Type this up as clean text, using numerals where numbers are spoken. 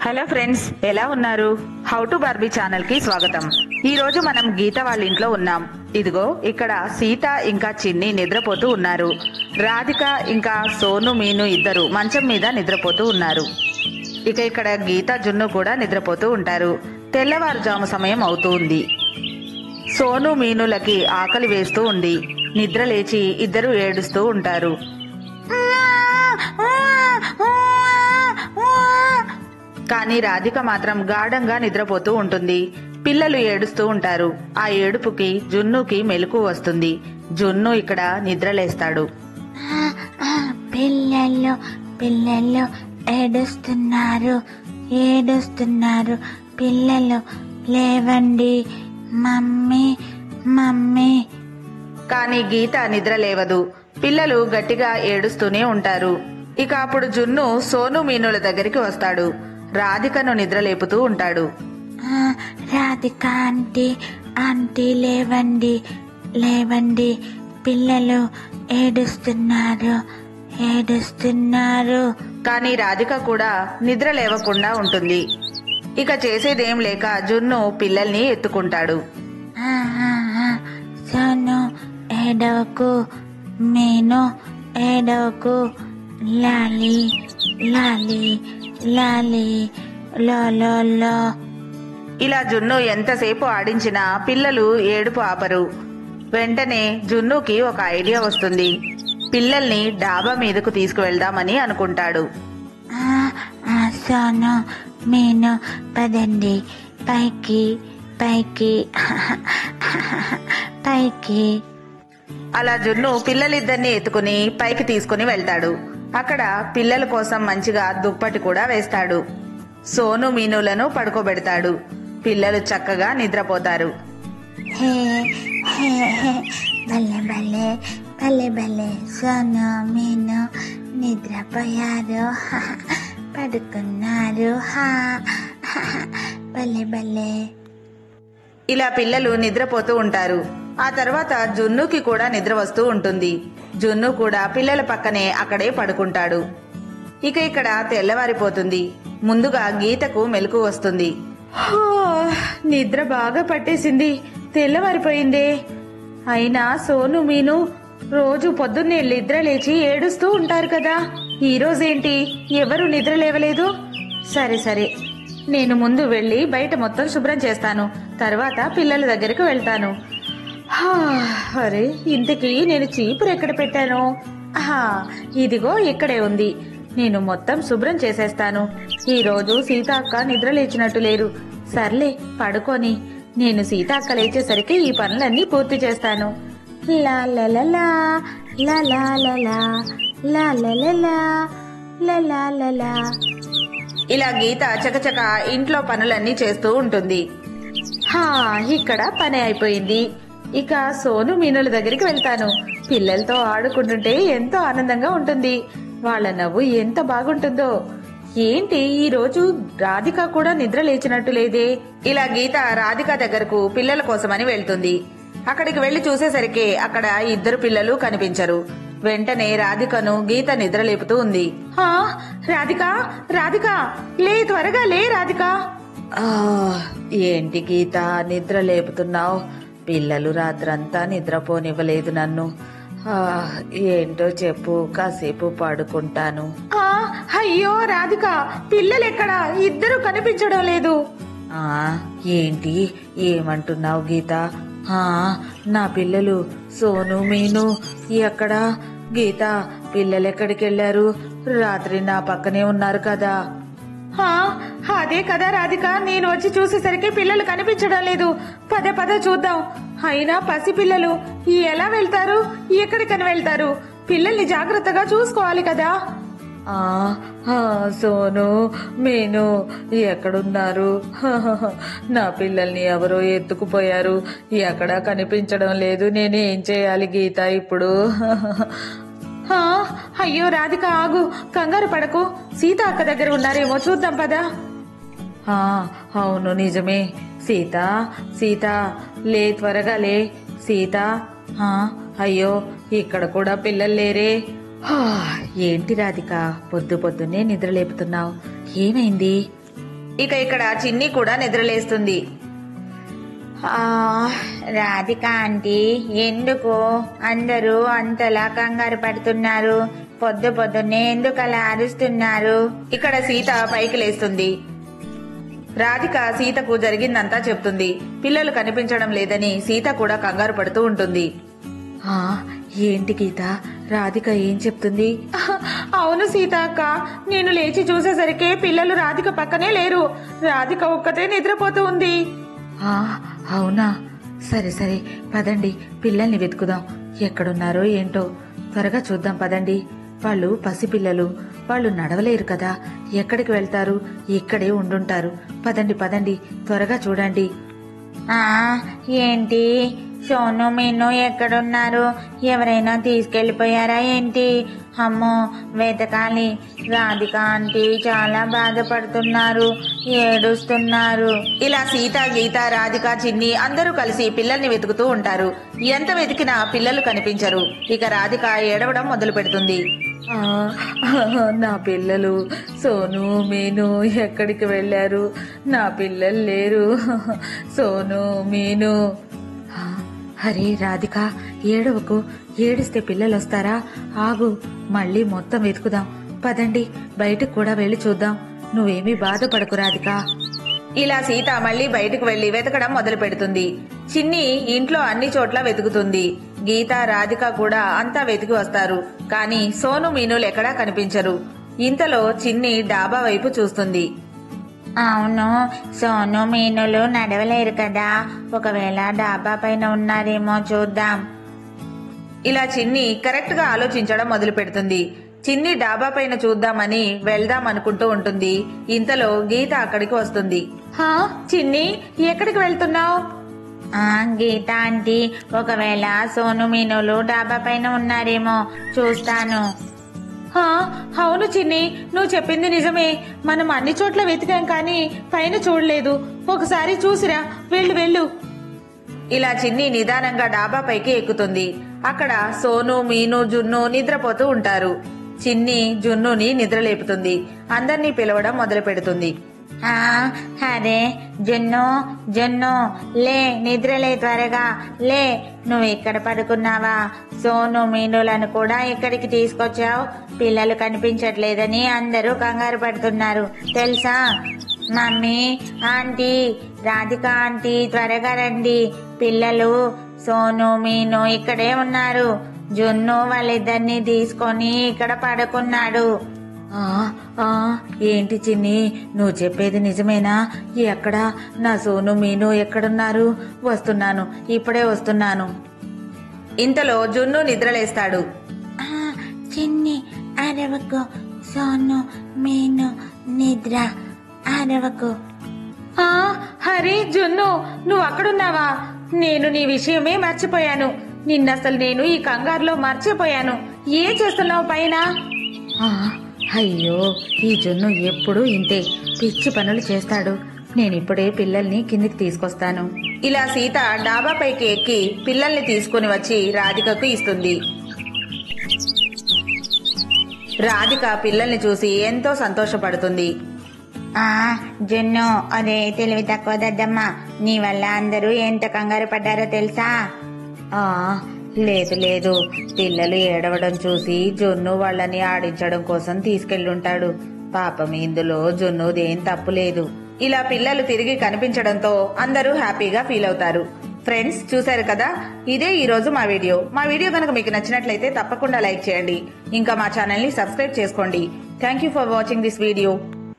Hello friends, ఎలా ఉన్నారు? How to Barbie channel కి స్వాగతం. ఈ రోజు మనం గీత వాళ్ళ ఇంట్లో ఉన్నాం. ఇదిగో ఇక్కడ సీత ఇంకా చిన్ని నిద్రపోతూ ఉన్నారు. రాధిక ఇంకా సోను మీను ఇద్దరు మంచం మీద నిద్రపోతూ ఉన్నారు. ఇక్కడ గీత జున్ను కూడా నిద్రపోతూ ఉంటారు. తెల్లవారుజాము సమయం అవుతూ ఉంది. సోను మీనులకి ఆకలి వేస్తూ ఉంది. నిద్ర లేచి ఇద్దరు ఏడుస్తూ ఉంటారు. కానీ రాధిక మాత్రం గాఢంగా నిద్రపోతూ ఉంటుంది. పిల్లలు ఏడుస్తూ ఉంటారు. ఆ ఏడుపుకి జున్నుకి మెలకువ వస్తుంది. జున్ను ఇక్కడ నిద్రలేస్తాడు. పిల్లలు పిల్లలు ఏడుస్తున్నారు ఏడుస్తున్నారు పిల్లలు లేవండి, మమ్మీ మమ్మీ. కానీ గీత నిద్ర లేవదు. పిల్లలు గట్టిగా ఏడుస్తూనే ఉంటారు. ఇక అప్పుడు జున్ను సోను మీనుల దగ్గరికి వస్తాడు. రాధికను నిద్రలేపుతూ ఉంటాడు. రాధిక ఆంటీ ఆంటీ లేవండి లేవండి, పిల్లలు ఏడుస్తున్నారు ఏడుస్తున్నారు. కానీ రాధిక కూడా నిద్ర లేవకుండా ఉంటుంది. ఇక చేసేదేం లేక జున్ను పిల్లల్ని ఎత్తుకుంటాడు. సోను ఏడవకు, మీను ఏడవకు, లాలి లాలి లాలి లో. ఇలా జున్ను ఎంతసేపు ఆడించినా పిల్లలు ఏడుపు ఆపరు. వెంటనే జున్నుకి ఒక ఐడియా వస్తుంది. పిల్లల్ని డాబా మీదకు తీసుకువెళ్దామని అనుకుంటాడు. సోను మీను పదండి పైకి పైకి పైకి. అలా జున్ను పిల్లలిద్దరిని ఎత్తుకుని పైకి తీసుకుని వెళ్తాడు. అక్కడ పిల్లల కోసం మంచిగా దుప్పటి కూడా వేస్తాడు. సోను మీనులను పడుకోబెడతాడు. పిల్లలు చక్కగా నిద్రపోతారు. భలే భలే భలే భలే, సోను మీను నిద్రపోయారు, పడుకున్నారు, భలే భలే. ఇలా పిల్లలు నిద్రపోతూ ఉంటారు. ఆ తర్వాత జున్నుకి కూడా నిద్ర వస్తూ ఉంటుంది. జున్ను కూడా పిల్లల పక్కనే అక్కడే పడుకుంటాడు. ఇక్కడ తెల్లవారిపోతుంది. ముందుగా గీతకు మెలకువ వస్తుంది. నిద్ర బాగా పట్టేసింది, తెల్లవారిపోయిందే. అయినా సోను మీను రోజు పొద్దున్నే నిద్ర లేచి ఏడుస్తూ ఉంటారు కదా, ఈ రోజేంటి ఎవరు నిద్ర లేవలేదు? సరే సరే, నేను ముందు వెళ్లి బయట మొత్తం శుభ్రం చేస్తాను, తర్వాత పిల్లల దగ్గరికి వెళ్తాను. అరే, ఇంతకీ నేను చీపురు ఎక్కడ పెట్టాను? ఇదిగో ఇక్కడే ఉంది. నేను మొత్తం శుభ్రం చేసేస్తాను. ఈ రోజు సీత అక్క నిద్ర లేచినట్టు లేరు. సర్లే, పడుకొని నేను సీత అక్క లేచేసరికి ఈ పనులన్నీ పూర్తి చేస్తాను. లా లా లా లా లా లా లా లా లా లా లా లా లా. ఇలా గీత చకచక ఇంట్లో పనులన్నీ చేస్తూ ఉంటుంది. ఇక్కడ పని అయిపోయింది. ఇక సోను మీనుల దగ్గరికి వెళ్తాను. పిల్లలతో ఆడుకుంటుంటే ఎంతో ఆనందంగా ఉంటుంది. వాళ్ళ నవ్వు ఎంత బాగుంటుందో. ఏంటి ఈ రోజు రాధిక కూడా నిద్ర లేచినట్టు లేదే? ఇలా గీత రాధిక దగ్గరకు పిల్లల కోసమని వెళ్తుంది. అక్కడికి వెళ్లి చూసేసరికి అక్కడ ఇద్దరు పిల్లలు కనిపించరు. వెంటనే రాధికను గీత నిద్ర లేపుతూ ఉంది. రాధిక రాధిక, లే, త్వరగా లే రాధిక. ఏంటి గీత నిద్ర లేపుతున్నావు? పిల్లలు రాత్రంతా నిద్రపోనివ్వలేదు నన్ను. ఏంటో చెప్పు, కాసేపు పడుకుంటాను. అయ్యో రాధిక, పిల్లలెక్కడా? ఇద్దరు కనిపించడం లేదు. ఏంటి ఏమంటున్నావు గీత? నా పిల్లలు సోను మీను ఎక్కడా? గీత, పిల్లలెక్కడికి వెళ్లారు? రాత్రి నా పక్కనే ఉన్నారు కదా. అదే కదా రాధిక, నేను వచ్చి చూసేసరికి పిల్లలు కనిపించడం లేదు. పద పద చూద్దాం. అయినా పసిపిల్లలు ఎలా వెళ్తారు? ఎక్కడికని వెళ్తారు? పిల్లల్ని జాగ్రత్తగా చూసుకోవాలి కదా. సోను మీను ఎక్కడున్నారు? నా పిల్లల్ని ఎవరో ఎత్తుకుపోయారు. ఎక్కడా కనిపించడం లేదు. నేనేం చేయాలి గీత ఇప్పుడు? అయ్యో రాధిక, ఆగు, కంగారు పడకు. సీత అక్క దగ్గర ఉన్నారేమో చూద్దాం పదా. అవును నిజమే. సీత సీత, లే, త్వరగా లే సీత. అయ్యో, ఇక్కడ కూడా పిల్లలు లేరే. ఏంటి రాధిక, పొద్దున్నే నిద్ర లేపుతున్నావు? ఏమైంది? ఇక ఇక్కడ చిన్ని కూడా నిద్రలేస్తుంది. రాధిక ఆంటీ, ఎందుకు అందరూ అంతలా కంగారు పడుతున్నారు? పొద్దున్నే ఎందుకు అలా అరుస్తున్నారు? ఇక్కడ సీత పైకి లేస్తుంది. రాధిక సీతకు జరిగిందంతా చెప్తుంది. పిల్లలు కనిపించడం లేదని సీత కూడా కంగారు పడుతూ ఉంటుంది. ఏంటి గీత, రాధిక ఏం చెప్తుంది? అవును సీత అక్క, నేను లేచి చూసేసరికి పిల్లలు రాధిక పక్కనే లేరు. రాధిక ఒక్కతే నిద్రపోతూ ఉంది. అవునా, సరే సరే పదండి, పిల్లల్ని వెతుకుదాం. ఎక్కడున్నారో ఏంటో, త్వరగా చూద్దాం పదండి. వాళ్ళు పసిపిల్లలు, వాళ్ళు నడవలేరు కదా, ఎక్కడికి వెళ్తారు? ఇక్కడే ఉండుంటారు. పదండి పదండి, త్వరగా చూడండి. ఏంటి, సోను మీను ఎక్కడున్నారు? ఎవరైనా తీసుకెళ్లిపోయారా ఏంటి? అమ్మో, వెతకాలి. రాధిక ఆంటీ చాలా బాధపడుతున్నారు, ఏడుస్తున్నారు. ఇలా సీత, గీత, రాధిక, చిన్ని అందరూ కలిసి పిల్లల్ని వెతుకుతూ ఉంటారు. ఎంత వెతికినా పిల్లలు కనిపించరు. ఇక రాధిక ఏడవడం మొదలు పెడుతుంది. నా పిల్లలు సోను మీను ఎక్కడికి వెళ్ళారు? నా పిల్లలు లేరు. సోను మీను. అరే రాధిక, ఏడవకు, ఏడిస్తే పిల్లలు వస్తారా? ఆగు, మళ్ళీ మొత్తం వెతుకుదాం. పదండి, బయటకు కూడా వెళ్ళి చూద్దాం. నువ్వేమీ బాధపడకు రాధిక. ఇలా సీత మళ్ళీ బయటకు వెళ్లి వెతకడం మొదలు పెడుతుంది. చిన్ని ఇంట్లో అన్ని చోట్ల వెతుకుతుంది. గీత, రాధిక కూడా అంతా వెతికి వస్తారు. కానీ సోను మీనులు ఎక్కడా కనిపించరు. ఇంతలో చిన్ని డాబా వైపు చూస్తుంది. అవును, సోను మీనులు నడవలేరు కదా, ఒకవేళ డాబా పైన ఉన్నారేమో చూద్దాం. ఇలా చిన్ని కరెక్ట్ గా ఆలోచించడం మొదలు పెడుతుంది. చిన్ని డాబా పైన చూద్దామని వెళ్దాం అనుకుంటూ ఉంటుంది. ఇంతలో గీత అక్కడికి వస్తుంది. చిన్ని, ఎక్కడికి వెళ్తున్నావు? గీత ఆంటీ, ఒకవేళ సోను మీనులు డాబా పైన ఉన్నారేమో చూస్తాను. అవును చిన్ని, నువ్వు చెప్పింది నిజమే. మనం అన్ని చోట్ల వెతికాం కానీ పైన చూడలేదు. ఒకసారి చూసిరా, వెళ్ళు వెళ్ళు. ఇలా చిన్ని నిదానంగా డాబా పైకి ఎక్కుతుంది. అక్కడ సోను, మీను, జున్ను నిద్రపోతూ ఉంటారు. చిన్ని జున్నుని నిద్రలేపుతుంది. అందర్నీ పిలవడం మొదలు పెడుతుంది. అరే జున్ను, జున్ను లే, నిద్రలే, త్వరగా లే. నువ్వు ఇక్కడ పడుకున్నావా? సోను మీనులను కూడా ఇక్కడికి తీసుకొచ్చావు. పిల్లలు కనిపించట్లేదని అందరూ కంగారు పడుతున్నారు తెలుసా? మమ్మీ, ఆంటీ, రాధిక ఆంటీ, త్వరగా రండి. పిల్లలు సోను మీను ఇక్కడే ఉన్నారు. జున్ను వాళ్ళిద్దరినీ తీసుకొని ఇక్కడ పడుకున్నాడు. ఏంటి చిన్ని, నువ్వు చెప్పేది నిజమేనా? ఎక్కడా? నా సోను మీను ఎక్కడున్నారు? వస్తున్నాను, ఇప్పుడే వస్తున్నాను. ఇంతలో జున్ను నిద్రలేస్తాడు. చిన్ని అరవకు, సోను మీను నిద్ర, అరవకు. హరి, జున్ను, నువ్వు అక్కడున్నావా? నేను నీ విషయమే మర్చిపోయాను. నిన్నసలు నేను ఈ కంగారులో మర్చిపోయాను. ఏం చేస్తున్నావు పైన? అయ్యో, ఈ జున్ను ఎప్పుడూ ఇంతే, పిచ్చి పనులు చేస్తాడు. నేనిప్పుడే పిల్లల్ని కిందికి తీసుకొస్తాను. ఇలా సీత డాబా పైకి ఎక్కి పిల్లల్ని తీసుకుని వచ్చి రాధికకు ఇస్తుంది. రాధిక పిల్లల్ని చూసి ఎంతో సంతోషపడుతుంది. జున్ను, అదే తెలివి తక్కువ దద్దమ్మ, నీ వల్ల అందరూ ఎంత కంగారు పడ్డారో తెలుసా? లేదు లేదు, పిల్లలు ఏడవడం చూసి జున్ను వాళ్ళని ఆడించడం కోసం తీసుకెళ్లుంటాడు. పాపం, ఇందులో జున్నుదేం తప్పు లేదు. ఇలా పిల్లలు తిరిగి కనిపించడంతో అందరూ హ్యాపీగా ఫీల్ అవుతారు. ఫ్రెండ్స్, చూశారు కదా, ఇదే ఈ రోజు మా వీడియో. మా వీడియో కనుక మీకు నచ్చినట్లయితే తప్పకుండా లైక్ చేయండి. ఇంకా మా ఛానల్ ని సబ్స్క్రైబ్ చేసుకోండి. Thank you for watching this video.